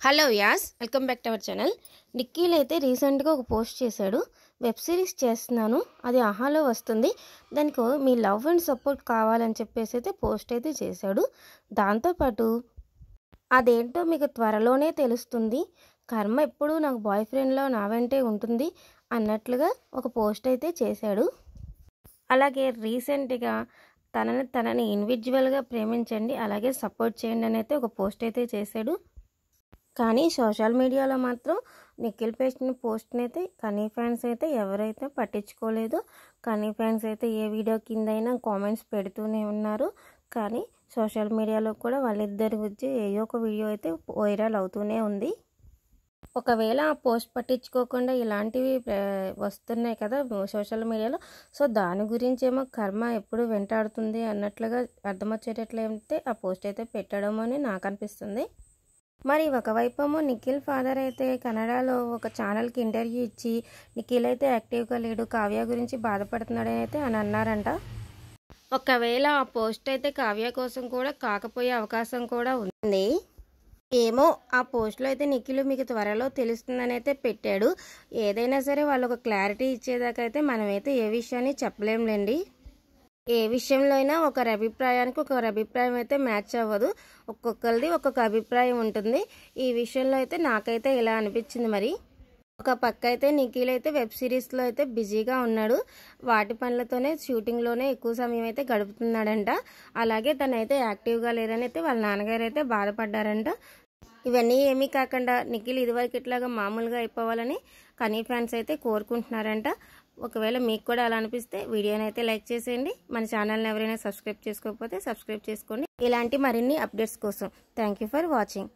Hello guys welcome back to our channel. నిక్కీలు అయితే రీసెంట్గా ఒక పోస్ట్ చేశాడు. వెబ్ సిరీస్ చేస్తున్నాను, అది ఆహాలో వస్తుంది, దానికి మీ లవ్ అండ్ సపోర్ట్ కావాలని చెప్పేసి అయితే పోస్ట్ అయితే చేశాడు. దాంతోపాటు అదేంటో మీకు త్వరలోనే తెలుస్తుంది, కర్మ ఎప్పుడు నాకు బాయ్ ఫ్రెండ్లో నా వెంటే ఉంటుంది అన్నట్లుగా ఒక పోస్ట్ అయితే చేశాడు. అలాగే రీసెంట్గా తనని ఇండివిజువల్గా ప్రేమించండి, అలాగే సపోర్ట్ చేయండి అని అయితే ఒక పోస్ట్ అయితే చేశాడు. కానీ సోషల్ మీడియాలో మాత్రం నిఖిల్ పోస్ట్ని అయితే కనీ ఫ్యాన్స్ అయితే ఎవరైతే పట్టించుకోలేదు. కనీ ఫ్యాన్స్ అయితే ఏ వీడియో కిందైనా కామెంట్స్ పెడుతూనే ఉన్నారు. కానీ సోషల్ మీడియాలో కూడా వాళ్ళిద్దరి గురించి ఏదో ఒక వీడియో అయితే వైరల్ అవుతూనే ఉంది. ఒకవేళ ఆ పోస్ట్ పట్టించుకోకుండా ఇలాంటివి వస్తున్నాయి కదా సోషల్ మీడియాలో, సో దాని గురించి ఏమో కర్మ ఎప్పుడు వెంటాడుతుంది అన్నట్లుగా అర్థమొచ్చేటట్లయితే ఆ పోస్ట్ అయితే పెట్టడం అని నాకు అనిపిస్తుంది. మరి ఒకవైపేమో నిఖిల్ ఫాదర్ అయితే కన్నడలో ఒక ఛానల్కి ఇంటర్వ్యూ ఇచ్చి నిఖిల్ అయితే యాక్టివ్గా లేడు, కావ్య గురించి బాధపడుతున్నాడని అయితే అని అన్నారంట. ఒకవేళ ఆ పోస్ట్ అయితే కావ్య కోసం కూడా కాకపోయే అవకాశం కూడా ఉంది. ఏమో ఆ పోస్ట్లో అయితే నిఖిల్ మీకు త్వరలో తెలుస్తుందని అయితే పెట్టాడు. ఏదైనా సరే వాళ్ళు ఒక క్లారిటీ ఇచ్చేదాకా అయితే మనమైతే ఏ విషయాన్ని చెప్పలేంలేండి. ఏ విషయంలో అయినా ఒకరి అభిప్రాయానికి ఒకరి అభిప్రాయం అయితే మ్యాచ్ అవ్వదు, ఒక్కొక్కరిది ఒక్కొక్క అభిప్రాయం ఉంటుంది. ఈ విషయంలో అయితే నాకైతే ఇలా అనిపించింది. మరి ఒక పక్క అయితే నిఖిల్ అయితే వెబ్ సిరీస్లో అయితే బిజీగా ఉన్నాడు, వాటి పనులతోనే షూటింగ్లోనే ఎక్కువ సమయం అయితే గడుపుతున్నాడంట. అలాగే తనైతే యాక్టివ్గా లేరని అయితే వాళ్ళ నాన్నగారు అయితే బాధపడ్డారంట. ఇవన్నీ ఏమీ కాకుండా నిఖిల్ ఇదివరకు ఇట్లాగా మామూలుగా అయిపోవాలని కనీ ఫ్యాన్స్ అయితే కోరుకుంటున్నారంట. ఒకవేళ మీకు కూడా అలా అనిపిస్తే వీడియోని అయితే లైక్ చేసేయండి. మన ఛానల్ని ఎవరైనా సబ్స్క్రైబ్ చేసుకోకపోతే సబ్స్క్రైబ్ చేసుకోండి, ఇలాంటి మరిన్ని అప్డేట్స్ కోసం. Thank you for watching.